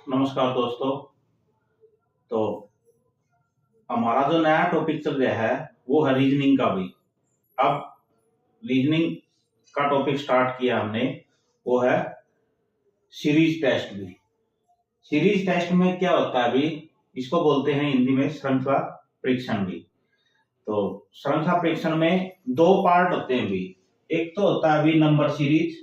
नमस्कार दोस्तों। तो हमारा जो नया टॉपिक चल रहा है वो है रीजनिंग का भी। अब रीजनिंग का टॉपिक स्टार्ट किया हमने, वो है सीरीज टेस्ट भी। सीरीज टेस्ट में क्या होता है अभी, इसको बोलते हैं हिंदी में श्रृंखला परीक्षण भी। तो श्रृंखला परीक्षण में दो पार्ट होते हैं भी। एक तो होता है अभी नंबर सीरीज,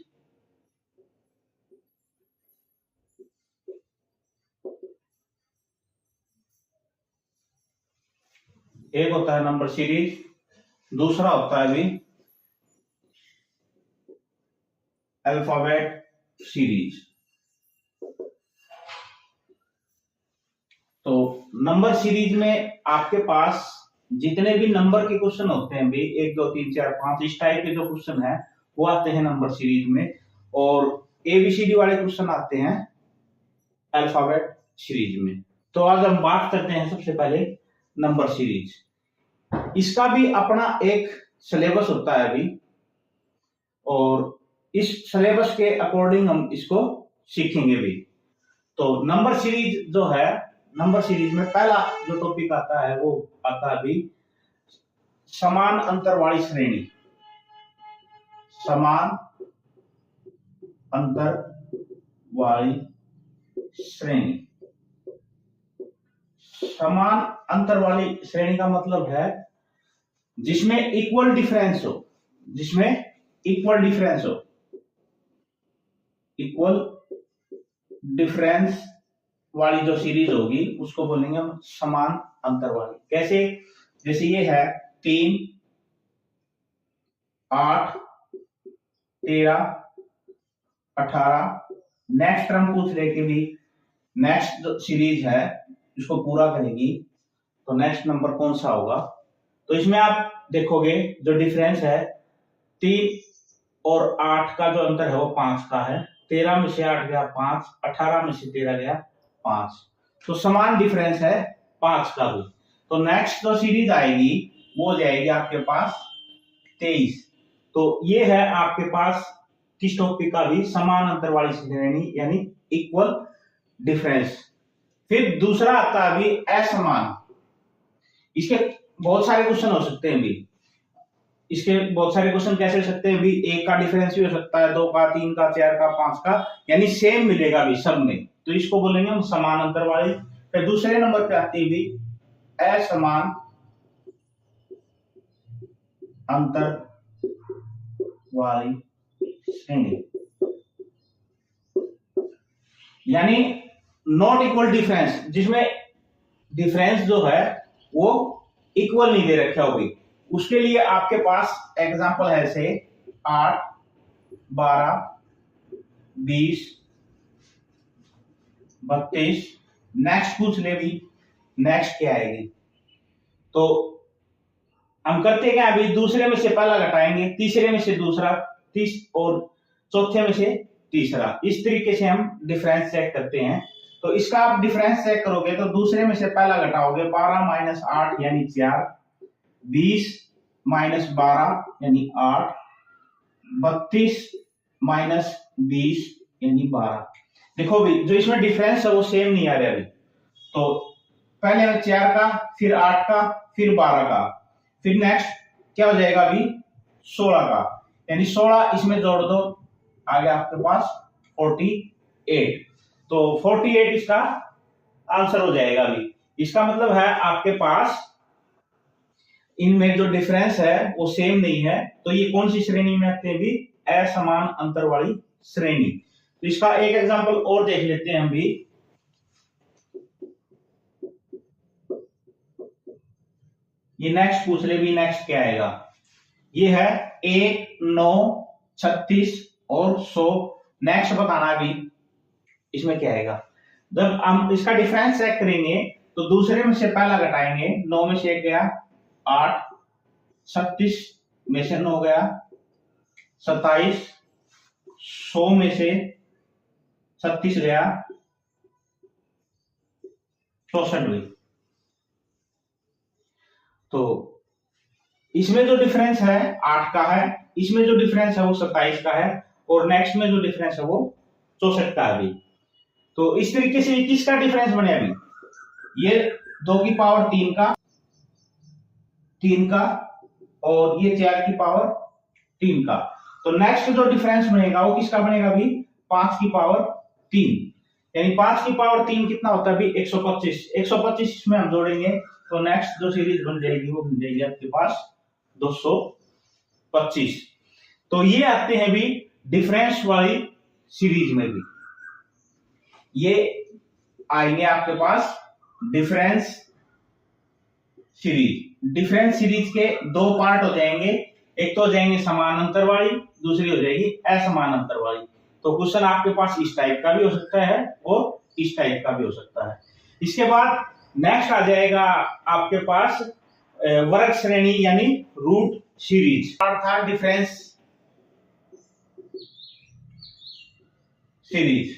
एक होता है नंबर सीरीज, दूसरा होता है अभी अल्फाबेट सीरीज। तो नंबर सीरीज में आपके पास जितने भी नंबर के क्वेश्चन होते हैं भी, 1 2 3 4 5 इस टाइप के जो क्वेश्चन है वो आते हैं नंबर सीरीज में, और एबीसीडी वाले क्वेश्चन आते हैं अल्फाबेट सीरीज में। तो आज हम बात करते हैं सबसे पहले नंबर सीरीज। इसका भी अपना एक सिलेबस होता है अभी, और इस सिलेबस के अकॉर्डिंग हम इसको सीखेंगे भी। तो नंबर सीरीज जो है, नंबर सीरीज में पहला जो टॉपिक आता है वो आता है अभी समान अंतर वाली श्रेणी। समान अंतर वाली श्रेणी। समान अंतर वाली श्रेणी का मतलब है जिसमें इक्वल डिफरेंस हो, जिसमें इक्वल डिफरेंस हो, इक्वल डिफरेंस वाली जो सीरीज होगी उसको बोलेंगे हम समान अंतर वाली। कैसे? जैसे ये है 3 8 13 18। नेक्स्ट टर्म पूछ रहे कि भी नेक्स्ट जो सीरीज है इसको पूरा करेगी तो नेक्स्ट नंबर कौन सा होगा। तो इसमें आप देखोगे जो डिफरेंस है 3 और 8 का जो अंतर है वो 5 का है। 13 में से 8 गया 5, 18 में से 13 गया 5, तो समान डिफरेंस है 5 का भी। तो नेक्स्ट जो सीरीज आएगी वो जाएगी आपके पास 23। तो ये है आपके पास किस टॉपिक का भी, समान अंतर वाली श्रेणी यानी इक्वल डिफरेंस। फिर दूसरा आता है अभी असमान। इसके बहुत सारे क्वेश्चन हो सकते हैं भी। इसके बहुत सारे क्वेश्चन कैसे हो सकते हैं भी, 1 का डिफरेंस भी हो सकता है, 2 का, 3 का, 4 का, 5 का, यानी सेम मिलेगा भी सब में, तो इसको बोलेंगे हम समान अंतर वाली। फिर दूसरे नंबर पे आती है भी असमान अंतर वाली श्रेणी, यानी नॉट इक्वल डिफरेंस, जिसमें डिफरेंस जो है वो इक्वल नहीं दे रखा होगी। उसके लिए आपके पास एग्जांपल है से 8 12 20 32। नेक्स्ट पूछ ले भी, नेक्स्ट क्या आएगी। तो हम करते क्या अभी, दूसरे में से पहला घटाएंगे, तीसरे में से दूसरा, और चौथे में से तीसरा। इस तरीके से हम डिफरेंस चेक करते हैं। तो इसका आप डिफरेंस चेक करोगे तो दूसरे में से पहला घटाओगे, 12 माइनस 8 यानी 4, 20 माइनस 12 यानी 8, 32 माइनस 20 यानी 12। देखो भी जो इसमें डिफरेंस है वो सेम नहीं आ रहा अभी। तो पहले 4 का, फिर 8 का, फिर 12 का, फिर नेक्स्ट क्या हो जाएगा अभी 16 का, यानी 16 इसमें जोड़ दो, आ गया आपके पास 48। तो 48 इसका आंसर हो जाएगा अभी। इसका मतलब है आपके पास इनमें जो डिफरेंस है वो सेम नहीं है, तो ये कौन सी श्रेणी में आते हैं भी, असमान अंतर वाली श्रेणी। तो इसका एक एग्जांपल और देख लेते हैं हम भी। ये नेक्स्ट पूछ ले भी, नेक्स्ट क्या आएगा। ये है 1 9 36 और 100। नेक्स्ट बताना भी इसमें क्या आएगा। जब हम इसका डिफरेंस चेक करेंगे तो दूसरे में से पहला घटाएंगे, 9 में से 1 गया 8, 36 में से 9 गया 27, 100 में से 36 गया 64। तो इसमें जो डिफरेंस है 8 का है, इसमें जो डिफरेंस है वो 27 का है, और नेक्स्ट में जो डिफरेंस है वो 64 का है भी। तो इस तरीके से किसका डिफरेंस बने अभी, ये 2 की पावर 3 का और ये 4 की पावर 3 का। तो नेक्स्ट जो डिफरेंस बनेगा वो किसका बनेगा अभी, 5 की पावर 3, यानी 5 की पावर 3 कितना होता है अभी 125। 125 इसमें हम जोड़ेंगे तो नेक्स्ट जो सीरीज बन जाएगी वो बन जाएगी आपके पास 225। तो ये आते हैं भी डिफरेंस वाली सीरीज में भी, ये आएंगे आपके पास डिफरेंस सीरीज। डिफरेंस सीरीज के दो पार्ट हो जाएंगे, एक तो हो जाएंगे समानांतर वाली, दूसरी हो जाएगी असमानांतर वाली। तो क्वेश्चन आपके पास इस टाइप का भी हो सकता है और इस टाइप का भी हो सकता है। इसके बाद नेक्स्ट आ जाएगा आपके पास वर्ग श्रेणी यानी रूट सीरीज। था डिफरेंस सीरीज।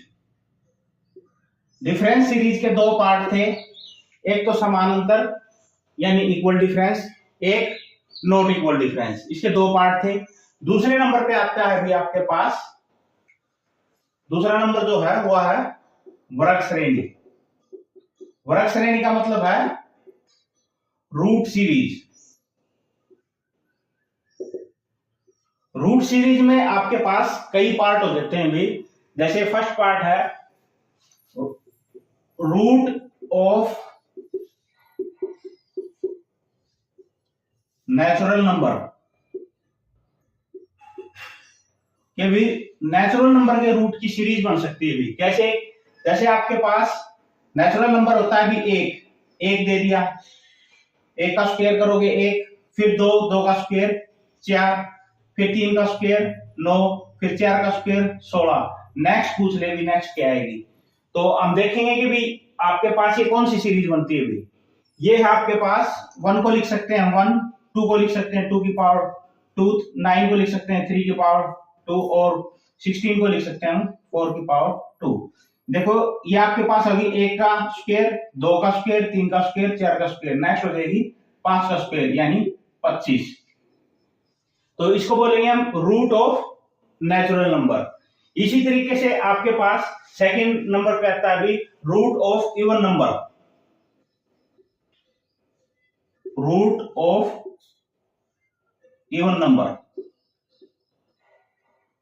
डिफरेंस सीरीज के दो पार्ट थे, एक तो समानांतर यानी इक्वल डिफरेंस, एक नॉट इक्वल डिफरेंस। इसके दो पार्ट थे। दूसरे नंबर पे आता है अभी आपके पास, दूसरा नंबर जो है वो है वर्ग श्रेणी। वर्ग श्रेणी का मतलब है रूट सीरीज। रूट सीरीज में आपके पास कई पार्ट हो जाते हैं भी, जैसे फर्स्ट पार्ट है रूट ऑफ नेचुरल नंबर, के भी नेचुरल नंबर के रूट की सीरीज बन सकती है भी। कैसे, जैसे आपके पास नेचुरल नंबर होता है भी एक दे दिया, एक का स्क्वायर करोगे एक, फिर दो का स्क्वायर 4, फिर 3 का स्क्वायर 9, फिर 4 का स्क्वायर 16। नेक्स्ट पूछ ले भी नेक्स्ट क्या आएगी। तो हम देखेंगे कि भी आपके पास ये कौन सी सीरीज बनती है भी। ये है आपके पास 1 को लिख सकते हैं 1, 2 को लिख सकते हैं 2 की पावर 2, 9 को लिख सकते हैं 3 की पावर 2 और 16 को लिख सकते हैं हम 4 की पावर 2। देखो ये आपके पास होगी 1 का स्क्वायर, 2 का स्क्वायर, 3 का स्क्वायर, 4 का स्क्वायर, नेक्स्ट हो जाएगी 5 का स्क्वायर यानी 25। तो इसको बोलेंगे हम रूट ऑफ नेचुरल नंबर। इसी तरीके से आपके पास सेकंड नंबर पे आता है अभी root of even number. Root of even number.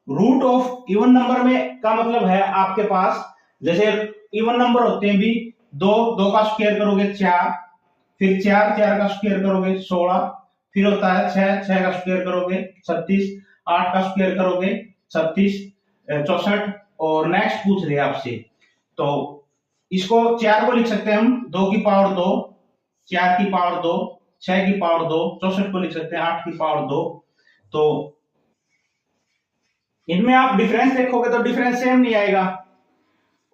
Root of even number में का मतलब है आपके पास, जैसे इवन नंबर होते हैं भी, 2 का स्क्वायर करोगे 4, फिर 4 का स्क्वायर करोगे 16, फिर होता है 6 का स्क्वायर करोगे 36, 8 का स्क्वायर करोगे 36, 64 और नेक्स्ट पूछ रहे आपसे। तो इसको 4 को लिख सकते हैं हम 2 की पावर 2, 4 की पावर 2, 6 की पावर 2, 64 को लिख सकते हैं 8 की पावर 2। तो इनमें आप डिफरेंस देखोगे तो डिफरेंस सेम नहीं आएगा,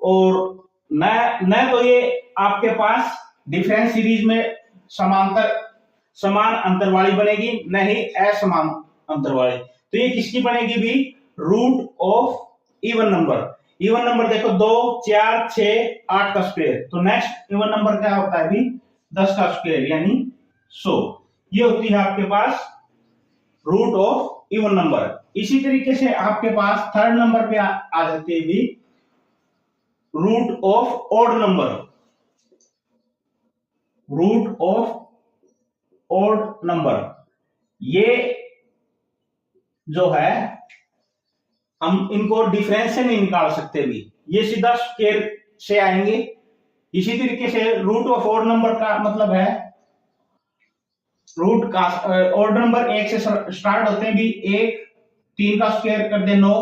और न तो ये आपके पास डिफरेंस सीरीज में समान अंतर वाली बनेगी, न ही असमान अंतर वाली। तो ये किसकी बनेगी भी, root of even number. Even number देखो 2, 4, 6, 8 का स्क्वायर, तो नेक्स्ट इवन नंबर क्या होता है भी 10 का स्क्वायर यानी 100। ये होती है आपके पास रूट ऑफ इवन नंबर। इसी तरीके से आपके पास थर्ड नंबर पे आ जाती है भी root of odd number. Root of odd number, ये जो है हम इनको डिफरेंस से नहीं निकाल सकते भी, ये सीधा स्क्वायर से आएंगे। इसी तरीके से रूट ऑफ ऑड नंबर का मतलब है रूट का ऑड नंबर 1 से स्टार्ट होते हैं भी 1, 3 का स्क्वायर कर दे 9,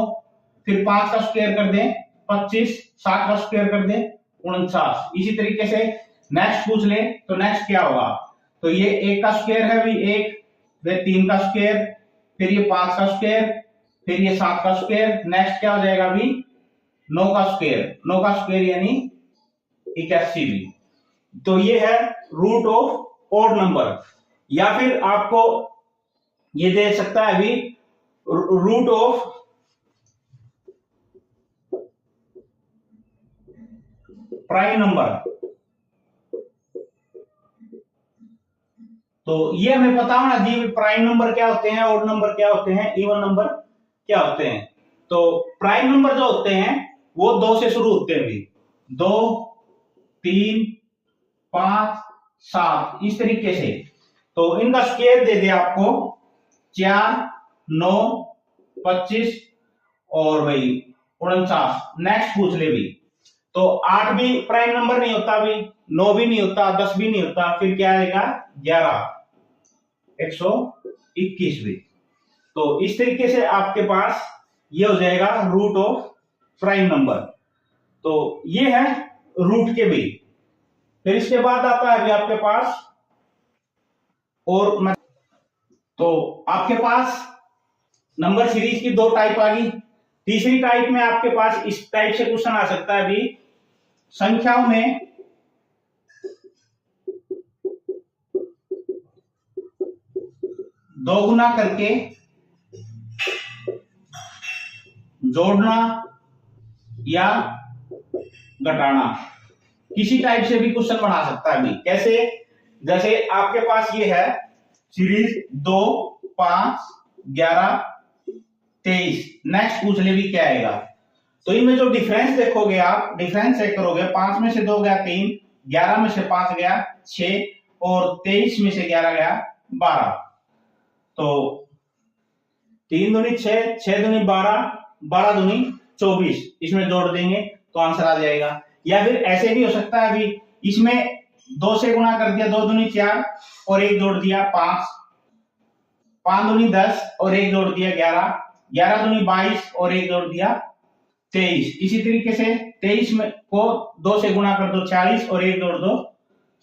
फिर 5 का स्क्वायर कर दे 25, 7 का स्क्वायर कर दे 49। इसी तरीके से नेक्स्ट पूछ ले तो नेक्स्ट क्या होगा, तो ये 1 का स्क्वायर है भी 1, फिर 3 का स्क्वायर, फिर ये 5 का स्क्वायर, फिर ये 7 का स्क्वायर, नेक्स्ट क्या हो जाएगा अभी 9 का स्क्वायर। 9 का स्क्वायर यानी 81 भी। तो ये है रूट ऑफ ऑड नंबर। या फिर आपको ये दे सकता है अभी रूट ऑफ प्राइम नंबर। तो ये हमें पता होना जी प्राइम नंबर क्या होते हैं, ऑड नंबर क्या होते हैं, इवन नंबर क्या होते हैं। तो प्राइम नंबर जो होते हैं वो 2 से शुरू होते हैं भी। 2, 3, 5, 7 इस तरीके से। तो इनका स्क्वायर दे दे आपको 4, 9, 25 और भाई 49। नेक्स्ट पूछ ले भी। तो 8 भी प्राइम नंबर नहीं होता भी, 9 भी नहीं होता, 10 भी नहीं होता, फिर क्या आएगा 11, 121 भी। तो इस तरीके से आपके पास ये हो जाएगा रूट ऑफ प्राइम नंबर। तो ये है रूट के भी। फिर इसके बाद आता है अभी आपके पास और तो आपके पास नंबर सीरीज की 2 टाइप आ गई। तीसरी टाइप में आपके पास इस टाइप से क्वेश्चन आ सकता है अभी, संख्याओं में दो गुना करके जोड़ना या घटाना, किसी टाइप से भी क्वेश्चन बना सकता है अभी। कैसे? जैसे आपके पास ये है सीरीज 2, 5, 11, 23। नेक्स्ट पूछ ले भी क्या आएगा। तो इनमें जो डिफरेंस देखोगे आप, डिफरेंस चेक करोगे, 5 में से 2 गया 3, 11 में से 5 गया 6 और 23 में से 11 गया 12। तो 3 दूनी 6, 6 दूनी 12, 12 दूनी 24, इसमें जोड़ देंगे तो आंसर आ जाएगा। या फिर ऐसे भी हो सकता है अभी, इसमें 2 से गुणा कर दिया, 2 दूनी 4 और 1 जोड़ दिया 5, 5 दूनी 10 और 1 जोड़ दिया 11, 11 दूनी 22 और 1 जोड़ दिया 23। इसी तरीके से 23 में को 2 से गुणा कर दो 40 और 1 जोड़ दो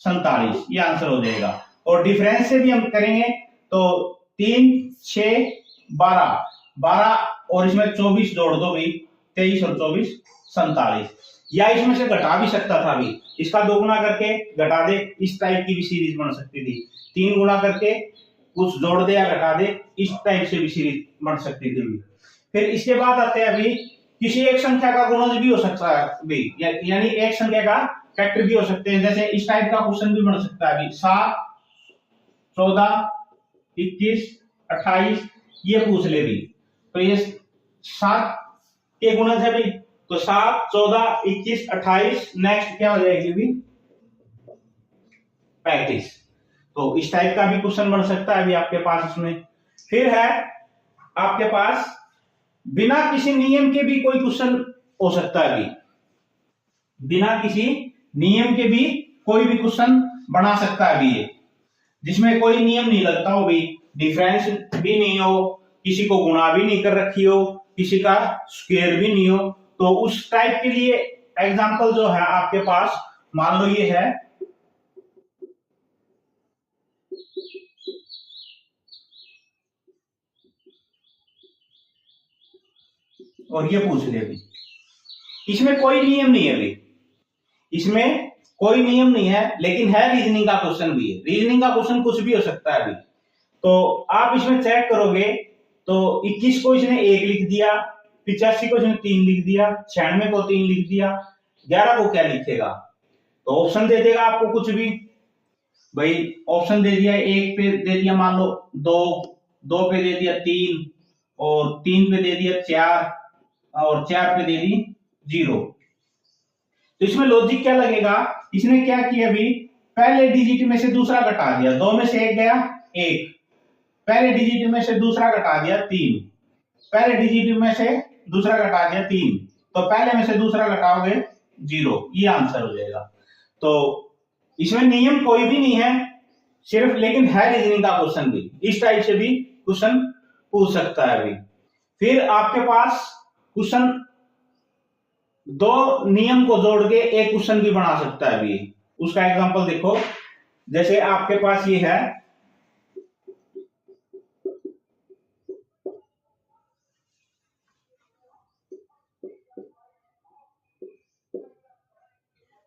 47, ये आंसर हो जाएगा। और डिफरेंस से भी हम करेंगे तो 3, 6, 12, 12 और इसमें 24 जोड़ दो भी, 23 और 24 47। या इसमें से घटा भी सकता था भी, इसका 2 गुना करके घटा दे, इस टाइप की भी सीरीज बन सकती थी। 3 गुना करके कुछ जोड़ दे या घटा दे, इस टाइप से भी सीरीज बन सकती थी भी। फिर इसके बाद आते हैं अभी, किसी एक संख्या का गुणज भी हो सकता है भी, यानी एक संख्या का फैक्टर भी हो सकते हैं। जैसे इस टाइप का क्वेश्चन भी बन सकता है अभी, 7, 14, 21, 28 ये पूछ ले भी। तो ये 7 के गुणज है भी, तो 7, 14, 21, 28, नेक्स्ट क्या हो जाएगी भी 35। तो इस टाइप का भी क्वेश्चन बन सकता है अभी आपके पास इसमें। फिर है आपके पास बिना किसी नियम के भी कोई क्वेश्चन हो सकता है अभी, बिना किसी नियम के भी कोई भी क्वेश्चन बना सकता है अभी ये, जिसमें कोई नियम नहीं लगता हो भी, डिफरेंस भी नहीं हो, किसी को गुणा भी नहीं कर रखी हो, किसी का स्क्वायर भी नहीं हो। तो उस टाइप के लिए एग्जांपल जो है आपके पास, मान लो ये है और ये पूछ ले भी, इसमें कोई नियम नहीं है भी, इसमें कोई नियम नहीं है, लेकिन है रीजनिंग का क्वेश्चन भी है। रीजनिंग का क्वेश्चन कुछ भी हो सकता है अभी। तो आप इसमें चेक करोगे तो 21 को इसने 1 लिख दिया, 85 को इसने 3 लिख दिया, 96 को 3 लिख दिया, 11 को क्या लिखेगा? तो ऑप्शन दे देगा आपको कुछ भी भाई। ऑप्शन दे दिया, 1 पे दे दिया मान लो 2, 2 पे दे दिया 3 और 3 पे दे दिया 4 और 4 पे दे दी 0। तो इसमें लॉजिक क्या लगेगा? इसने क्या किया अभी, पहले डिजिट में से दूसरा घटा दिया, 2 में से 1 गया 1, पहले डिजिट में से दूसरा घटा दिया 3, पहले डिजिट में से दूसरा घटा दिया 3, तो पहले में से दूसरा घटाओगे 0, ये आंसर हो जाएगा। तो इसमें नियम कोई भी नहीं है सिर्फ, लेकिन है रीजनिंग का क्वेश्चन भी, इस टाइप से भी क्वेश्चन पूछ सकता है अभी। फिर आपके पास क्वेश्चन 2 नियम को जोड़ के एक क्वेश्चन भी बना सकता है अभी। उसका एग्जांपल देखो, जैसे आपके पास ये है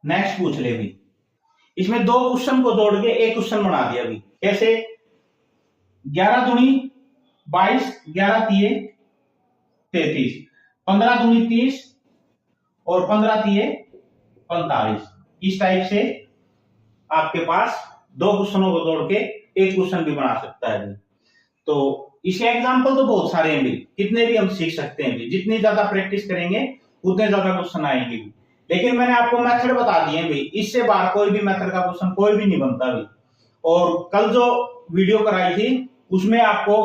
नेक्स्ट पूछ ले भी, इसमें 2 क्वेश्चन को जोड़ के एक क्वेश्चन बना दिया अभी। कैसे? 11 दूनी 22, 11 तिये 33, 15 दूनी 30 और 15 तिये 45। इस टाइप से आपके पास 2 क्वेश्चनों को जोड़ के एक क्वेश्चन भी बना सकता है। तो इसके एग्जाम्पल तो बहुत सारे हैं भी, कितने भी हम सीख सकते हैं भी, जितनी ज्यादा प्रैक्टिस करेंगे उतने ज्यादा क्वेश्चन आएंगे भी। लेकिन मैंने आपको मेथड बता दिए भाई, इससे बाहर कोई भी मेथड का क्वेश्चन कोई भी नहीं बनता भाई। और कल जो वीडियो कराई थी उसमें आपको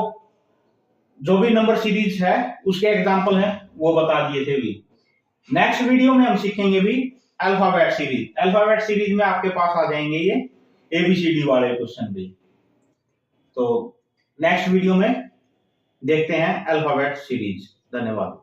जो भी नंबर सीरीज है उसके एग्जांपल हैं वो बता दिए थे भी। नेक्स्ट वीडियो में हम सीखेंगे भी अल्फाबेट सीरीज। अल्फाबेट सीरीज में आपके पास आ जाएंगे ये एबीसीडी वाले क्वेश्चन भी। तो नेक्स्ट वीडियो में देखते हैं अल्फाबेट सीरीज। धन्यवाद।